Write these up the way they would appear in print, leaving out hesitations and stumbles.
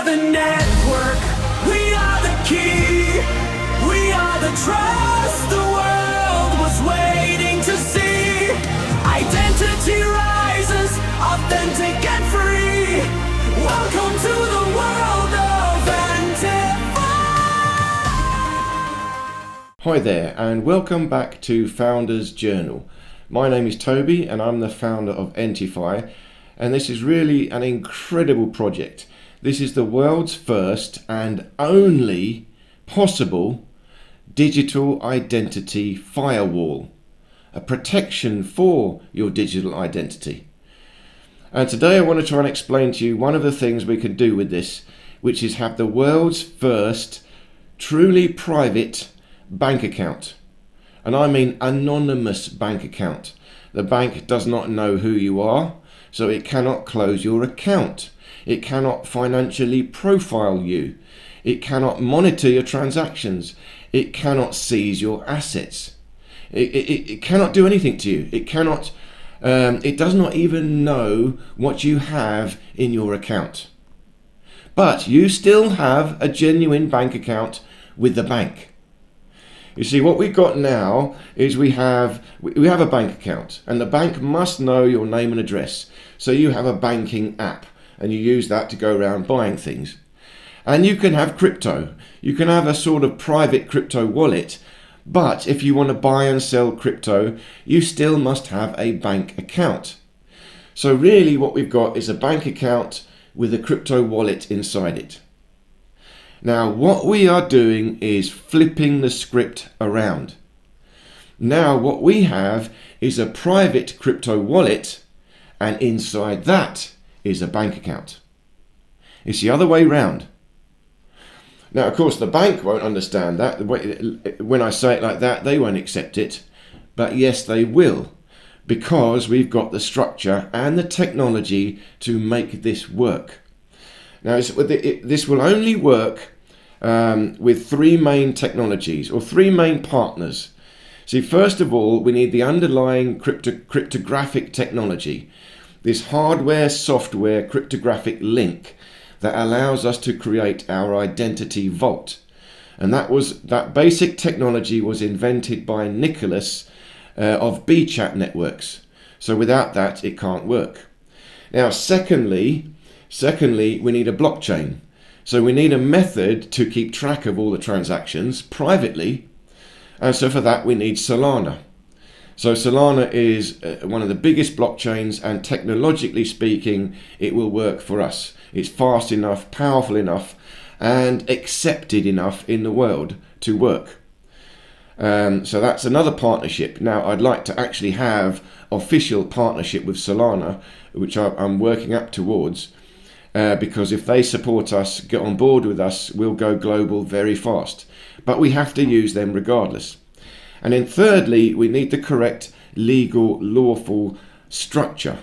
the network, we are the key, we are the trust the world was waiting to see. Identity rises, authentic and free. Welcome to the world of ENTIFY. Hi there, and welcome back to Founders Journal. My name is Toby and I'm the founder of ENTIFY, and this is really an incredible project. This is the world's first and only possible digital identity firewall, a protection for your digital identity. And today I want to try and explain to you one of the things we can do with this, which is have the world's first truly private bank account. And I mean anonymous bank account. The bank does not know who you are, so it cannot close your account. It cannot financially profile you. It cannot monitor your transactions. It cannot seize your assets. It cannot do anything to you. It cannot. It does not even know what you have in your account. But you still have a genuine bank account with the bank. You see, what we've got now is we have a bank account, and the bank must know your name and address. So you have a banking app, and you use that to go around buying things. And you can have crypto. You can have a sort of private crypto wallet, but if you want to buy and sell crypto, you still must have a bank account. So really what we've got is a bank account with a crypto wallet inside it. Now, what we are doing is flipping the script around. Now, what we have is a private crypto wallet, and inside that is a bank account. It's the other way round. Now, of course, the bank won't understand that. When I say it like that, they won't accept it. But yes, they will, because we've got the structure and the technology to make this work. Now, this will only work with three main technologies or three main partners. See, first of all, we need the underlying cryptographic technology, this hardware-software cryptographic link that allows us to create our identity vault. And that basic technology was invented by Nicholas of BChat networks. So without that, it can't work. Now, secondly, we need a blockchain. So we need a method to keep track of all the transactions privately. And so for that, we need Solana. So Solana is one of the biggest blockchains, and technologically speaking, it will work for us. It's fast enough, powerful enough, and accepted enough in the world to work. So that's another partnership. Now, I'd like to actually have official partnership with Solana, which I'm working up towards. Because if they support us, get on board with us, we'll go global very fast. But we have to use them regardless. And then thirdly, we need the correct legal, lawful structure.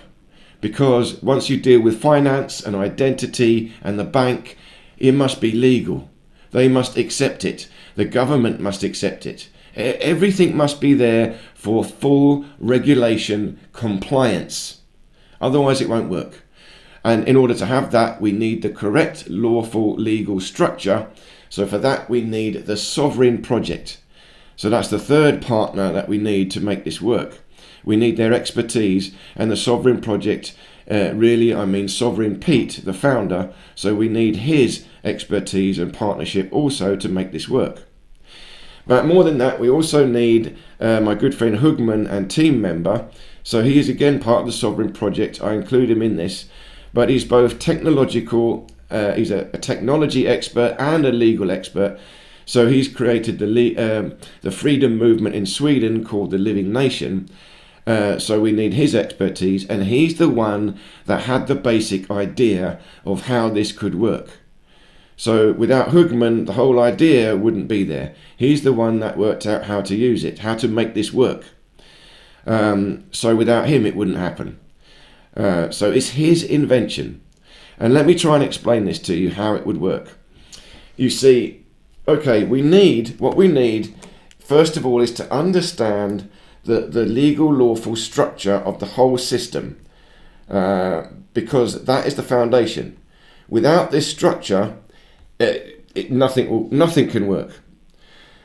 Because once you deal with finance and identity and the bank, it must be legal. They must accept it. The government must accept it. Everything must be there for full regulation compliance. Otherwise, it won't work. And in order to have that, we need the correct lawful legal structure. So for that, we need the sovereign project. So that's the third partner that we need to make this work. We need their expertise, and the sovereign project, Sovereign Pete, the founder. So we need his expertise and partnership also to make this work. But more than that, we also need my good friend Hugman and team member. So he is again part of the sovereign project. I include him in this. But he's both technological, he's a technology expert and a legal expert. So he's created the freedom movement in Sweden called the Living Nation. So we need his expertise, and he's the one that had the basic idea of how this could work. So without Hugman, the whole idea wouldn't be there. He's the one that worked out how to use it, how to make this work. So without him, it wouldn't happen. So it's his invention. And let me try and explain this to you, how it would work. You see, okay, what we need, first of all, is to understand the legal, lawful structure of the whole system, because that is the foundation. Without this structure, nothing can work.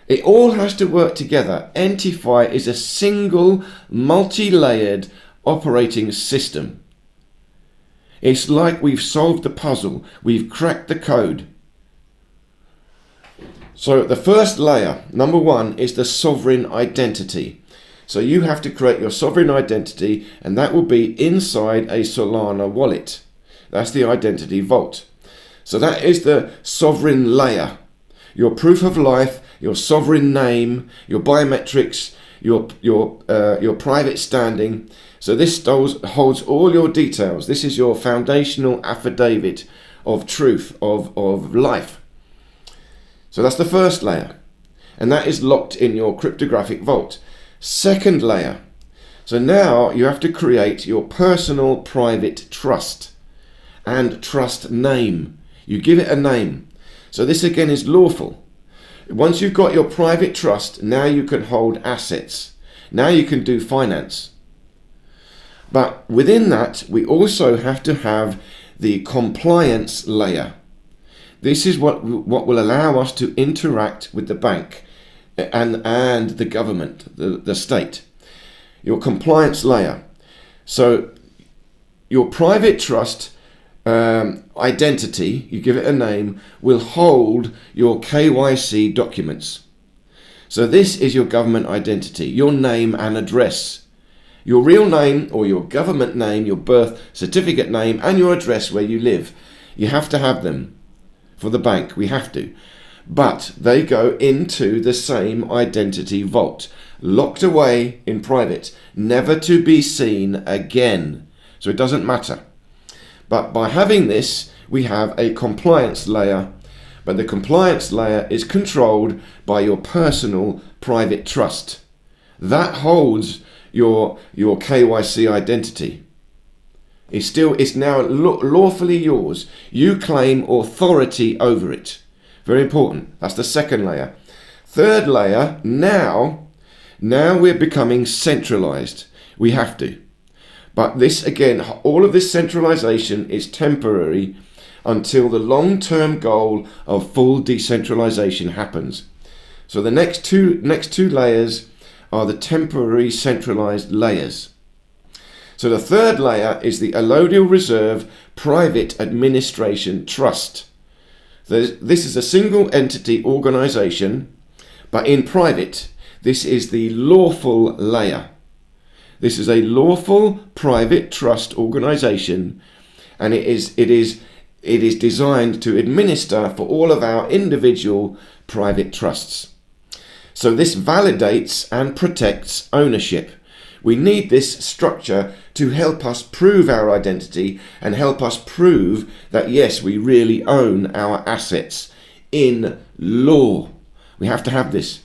It all has to work together. ENTIFY is a single, multi-layered operating system. It's like we've solved the puzzle. We've cracked the code. So the first layer, number one, is the sovereign identity. So you have to create your sovereign identity, and that will be inside a Solana wallet. That's the identity vault. So that is the sovereign layer. Your proof of life, your sovereign name, your biometrics, your private standing. So this holds all your details. This is your foundational affidavit of truth, of life. So that's the first layer. And that is locked in your cryptographic vault. Second layer. So now you have to create your personal private trust and trust name. You give it a name. So this again is lawful. Once you've got your private trust, now you can hold assets. Now you can do finance. But within that, we also have to have the compliance layer. This is what will allow us to interact with the bank and the government, the state. Your compliance layer. So your private trust identity, you give it a name, will hold your KYC documents. So this is your government identity, your name and address. Your real name or your government name, your birth certificate name and your address where you live. You have to have them for the bank, we have to. But they go into the same identity vault, locked away in private, never to be seen again. So it doesn't matter. But by having this, we have a compliance layer. But the compliance layer is controlled by your personal private trust. That holds your KYC identity. It's now lawfully yours. You claim authority over it. Very important. That's the second layer. Third layer, now we're becoming centralized. We have to. But this, again, all of this centralization is temporary until the long-term goal of full decentralization happens. So the next two layers are the temporary centralized layers. So the third layer is the allodial reserve private administration trust. This is a single entity organization, but in private. This is the lawful layer. This is a lawful private trust organization, and it is designed to administer for all of our individual private trusts. So this validates and protects ownership. We need this structure to help us prove our identity and help us prove that yes, we really own our assets in law. We have to have this.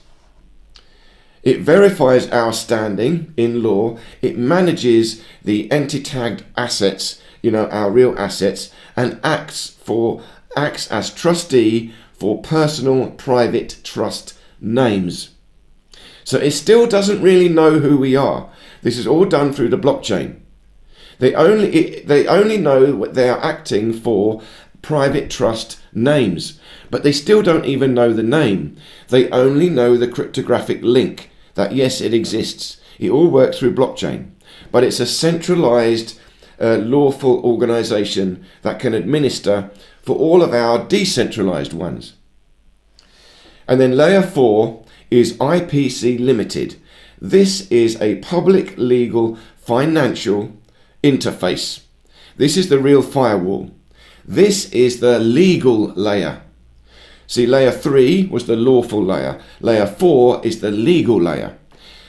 It verifies our standing in law. It manages the entity-tagged assets, our real assets, and acts as trustee for personal private trust names. So it still doesn't really know who we are. This is all done through the blockchain. They only know they are acting for private trust names, but they still don't even know the name. They only know the cryptographic link that yes, it exists. It all works through blockchain, but it's a centralized lawful organization that can administer for all of our decentralized ones. And then layer 4 is IPC Limited. This is a public legal financial interface. This is the real firewall. This is the legal layer. See, layer 3 was the lawful layer. Layer 4 is the legal layer.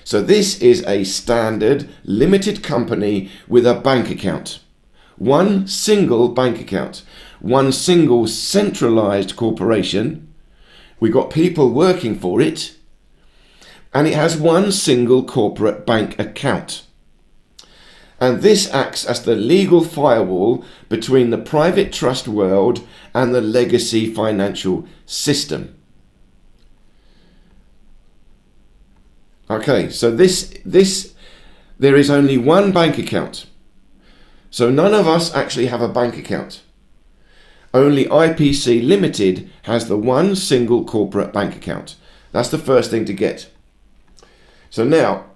So this is a standard limited company with a bank account. One single bank account. One single centralized corporation. We got people working for it. And it has one single corporate bank account. And this acts as the legal firewall between the private trust world and the legacy financial system. Okay, so there is only one bank account. So none of us actually have a bank account. Only IPC Limited has the one single corporate bank account. That's the first thing to get. So now,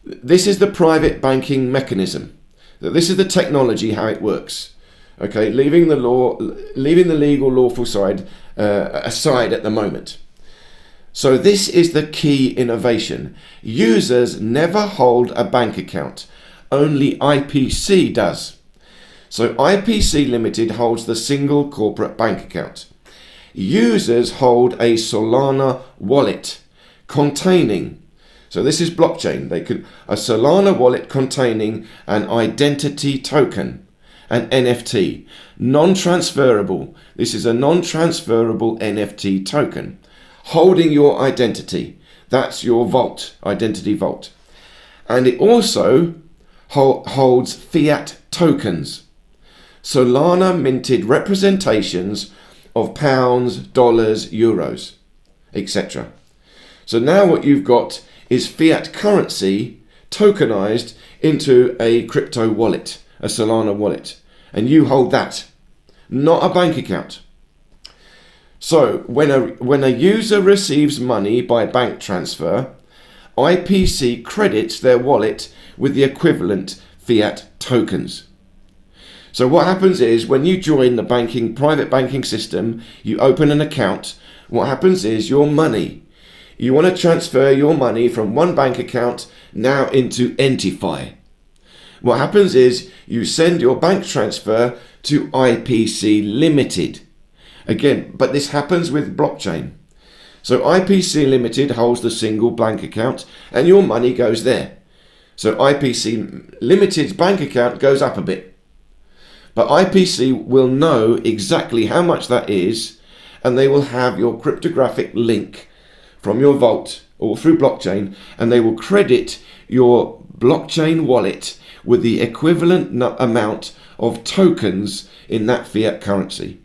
this is the private banking mechanism. This is the technology, how it works. Okay, leaving the legal lawful side aside at the moment. So this is the key innovation. Users never hold a bank account. Only IPC does. So IPC Limited holds the single corporate bank account. Users hold a Solana wallet containing, so this is blockchain, a Solana wallet containing an identity token, an NFT, non-transferable. This is a non-transferable NFT token, holding your identity. That's your vault, identity vault. And it also holds fiat tokens, Solana minted representations of pounds, dollars, euros, etc. So now what you've got is fiat currency tokenized into a crypto wallet, a Solana wallet, and you hold that, not a bank account. So when a user receives money by bank transfer, IPC credits their wallet with the equivalent fiat tokens. So what happens is when you join the private banking system, you open an account, what happens is your money, you want to transfer your money from one bank account now into ENTIFY. What happens is you send your bank transfer to IPC Limited. Again, but this happens with blockchain. So IPC Limited holds the single bank account and your money goes there. So IPC Limited's bank account goes up a bit. But IPC will know exactly how much that is, and they will have your cryptographic link from your vault or through blockchain, and they will credit your blockchain wallet with the equivalent amount of tokens in that fiat currency.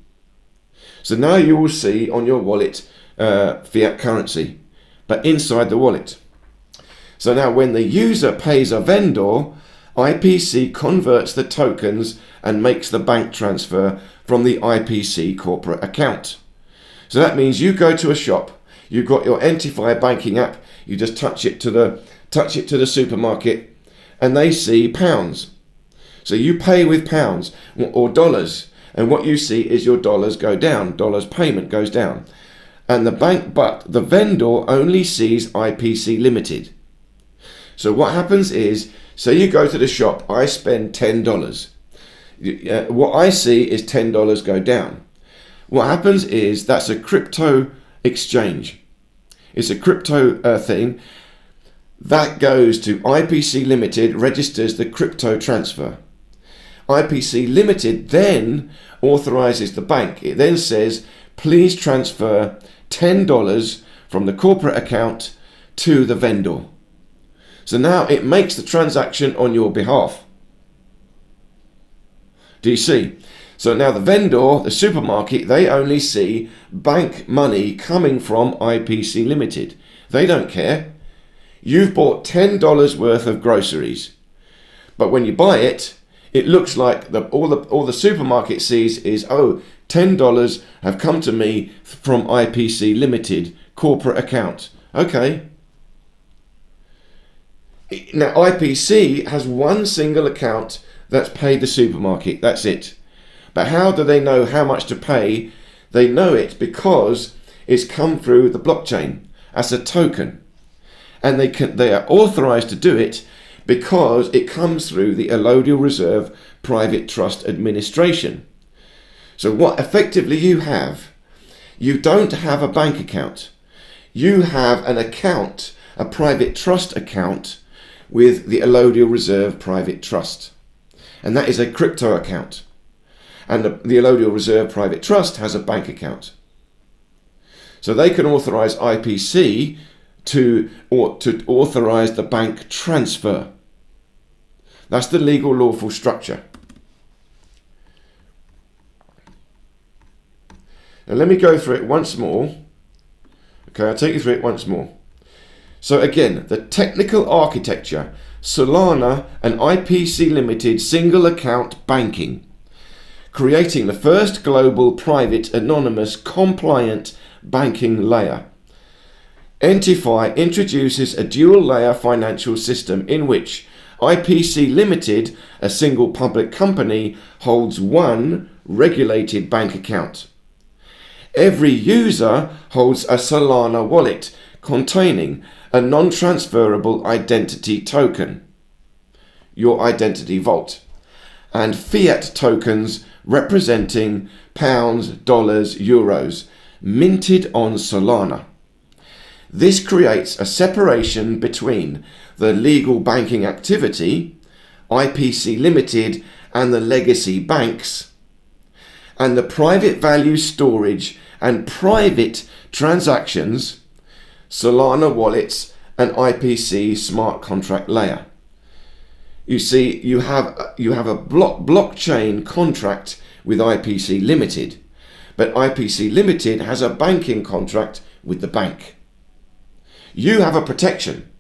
So now you will see on your wallet fiat currency, but inside the wallet. So now when the user pays a vendor, IPC converts the tokens and makes the bank transfer from the IPC corporate account. So that means you go to a shop, you've got your ENTIFY banking app, you just touch it to the supermarket, and they see pounds. So you pay with pounds or dollars, and what you see is your dollars go down, dollars payment goes down. And but the vendor only sees IPC Limited. So what happens is, say you go to the shop, I spend $10. What I see is $10 go down. What happens is that's a crypto exchange. It's a crypto thing that goes to IPC Limited, registers the crypto transfer. IPC Limited then authorizes the bank. It then says, please transfer $10 from the corporate account to the vendor. So now it makes the transaction on your behalf. Do you see? So now the vendor, the supermarket, they only see bank money coming from IPC Limited. They don't care. You've bought $10 worth of groceries, but when you buy it, it looks like all the supermarket sees is, oh, $10 have come to me from IPC Limited corporate account. Okay. Now IPC has one single account that's paid the supermarket. That's it. But how do they know how much to pay? They know it because it's come through the blockchain as a token. And they are authorized to do it because it comes through the allodial reserve private trust administration. So what effectively you don't have a bank account. You have an account, a private trust account with the allodial reserve private trust. And that is a crypto account. And the allodial reserve private trust has a bank account. So they can authorize IPC to authorize the bank transfer. That's the legal lawful structure. Now let me go through it once more. Okay, I'll take you through it once more. So again, the technical architecture, Solana and IPC Limited single account banking. creating the first global private anonymous compliant banking layer. ENTIFY introduces a dual layer financial system in which IPC Limited, a single public company, holds one regulated bank account. Every user holds a Solana wallet containing a non-transferable identity token, your identity vault, and fiat tokens representing pounds, dollars, euros, minted on Solana. This creates a separation between the legal banking activity, IPC Limited, and the legacy banks, and the private value storage and private transactions, Solana wallets, and IPC smart contract layer. You see, you have a blockchain contract with IPC Limited, but IPC Limited has a banking contract with the bank. You have a protection.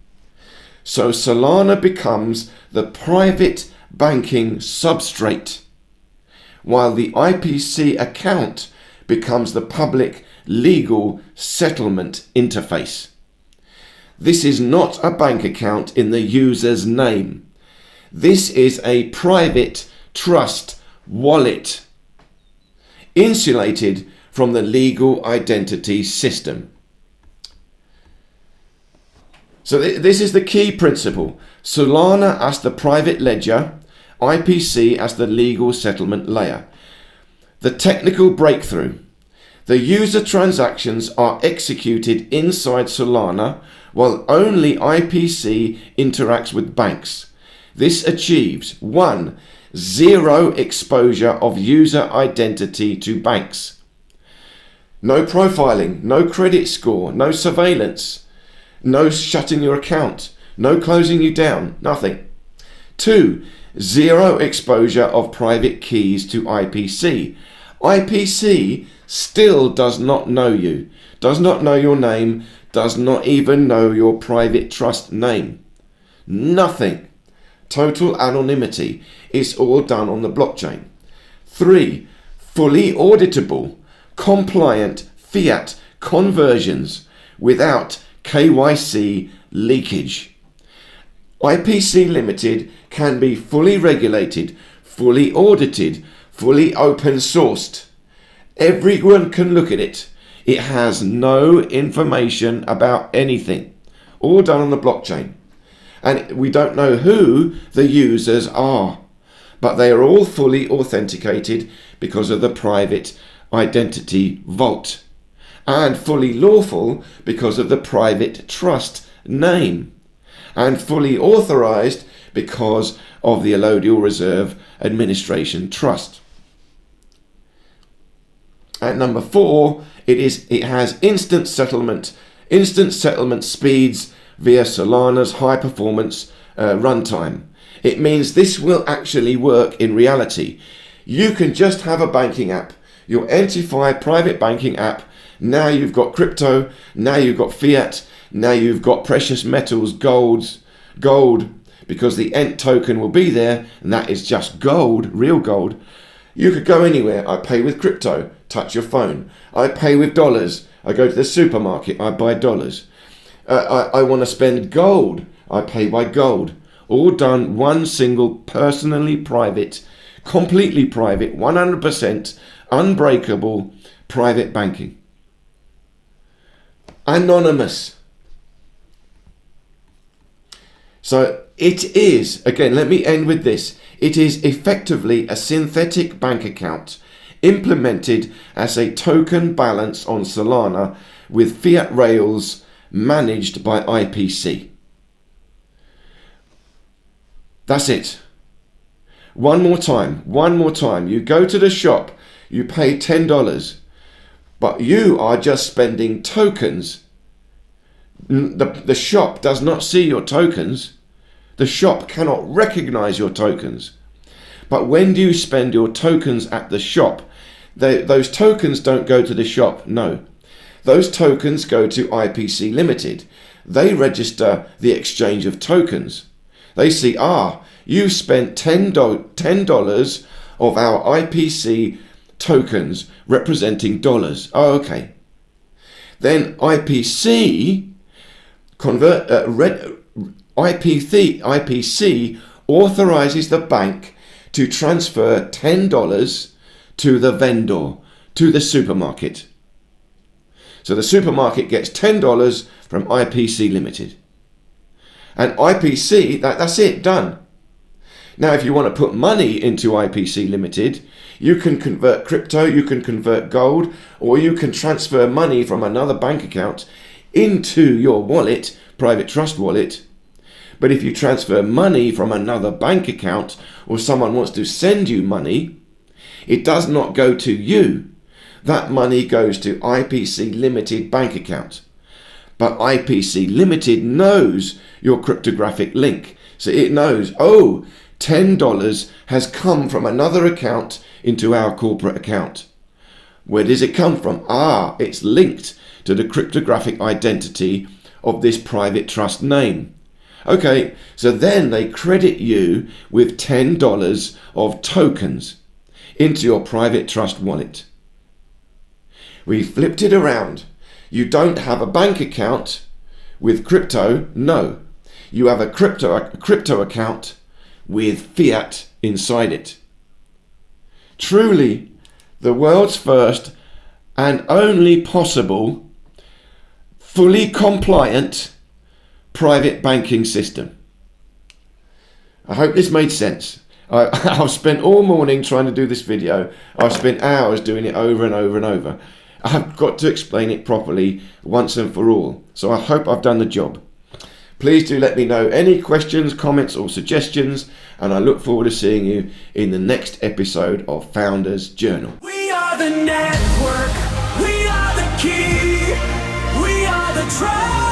So Solana becomes the private banking substrate, while the IPC account becomes the public legal settlement interface. This is not a bank account in the user's name. This is a private trust wallet, insulated from the legal identity system. So this is the key principle. Solana as the private ledger, IPC as the legal settlement layer. The technical breakthrough. The user transactions are executed inside Solana, while only IPC interacts with banks. This achieves 1. Zero exposure of user identity to banks. No profiling, no credit score, no surveillance, no shutting your account, no closing you down, nothing. 2. Zero exposure of private keys to IPC. IPC still does not know you, does not know your name, does not even know your private trust name. Nothing. Total anonymity. It's all done on the blockchain. 3. Fully auditable, compliant fiat conversions without KYC leakage. IPC Limited can be fully regulated, fully audited, fully open sourced. Everyone can look at it. It has no information about anything. All done on the blockchain. And we don't know who the users are, but they are all fully authenticated because of the private identity vault, and fully lawful because of the private trust name, and fully authorized because of the allodial reserve administration trust. At number 4, it has instant settlement speeds via Solana's high performance runtime. It means this will actually work in reality. You can just have a banking app, your ENTIFY private banking app. Now you've got crypto, now you've got fiat, now you've got precious metals, gold, because the ENT token will be there, and that is just gold, real gold. You could go anywhere. I pay with crypto, touch your phone. I pay with dollars. I go to the supermarket, I buy dollars. I want to spend gold, I pay by gold. All done one single personally private, completely private, 100% unbreakable private banking. Anonymous. So it is, again, let me end with this. It is effectively a synthetic bank account implemented as a token balance on Solana with fiat rails managed by IPC. That's it. One more time. You go to the shop, you pay $10, but you are just spending tokens. The shop does not see your tokens. The shop cannot recognize your tokens. But when do you spend your tokens at the shop? Those tokens don't go to the shop, no. Those tokens go to IPC Limited. They register the exchange of tokens. They see, you spent $10 of our IPC tokens representing dollars. Oh, okay. Then IPC IPC authorizes the bank to transfer $10 to the vendor, to the supermarket. So the supermarket gets $10 from IPC Limited. And IPC, that's it, done. Now, if you want to put money into IPC Limited, you can convert crypto, you can convert gold, or you can transfer money from another bank account into your wallet, private trust wallet. But if you transfer money from another bank account, or someone wants to send you money, it does not go to you. That money goes to IPC Limited bank account. But IPC Limited knows your cryptographic link. So it knows, oh, $10 has come from another account into our corporate account. Where does it come from? It's linked to the cryptographic identity of this private trust name. Okay, so then they credit you with $10 of tokens into your private trust wallet. We flipped it around. You don't have a bank account with crypto, no. You have a crypto account with fiat inside it. Truly, the world's first and only possible fully compliant private banking system. I hope this made sense. I've spent all morning trying to do this video. I've spent hours doing it over and over and over. I've got to explain it properly once and for all. So I hope I've done the job. Please do let me know any questions, comments or suggestions, and I look forward to seeing you in the next episode of Founders Journal. We are the network. We are the key. We are the tribe.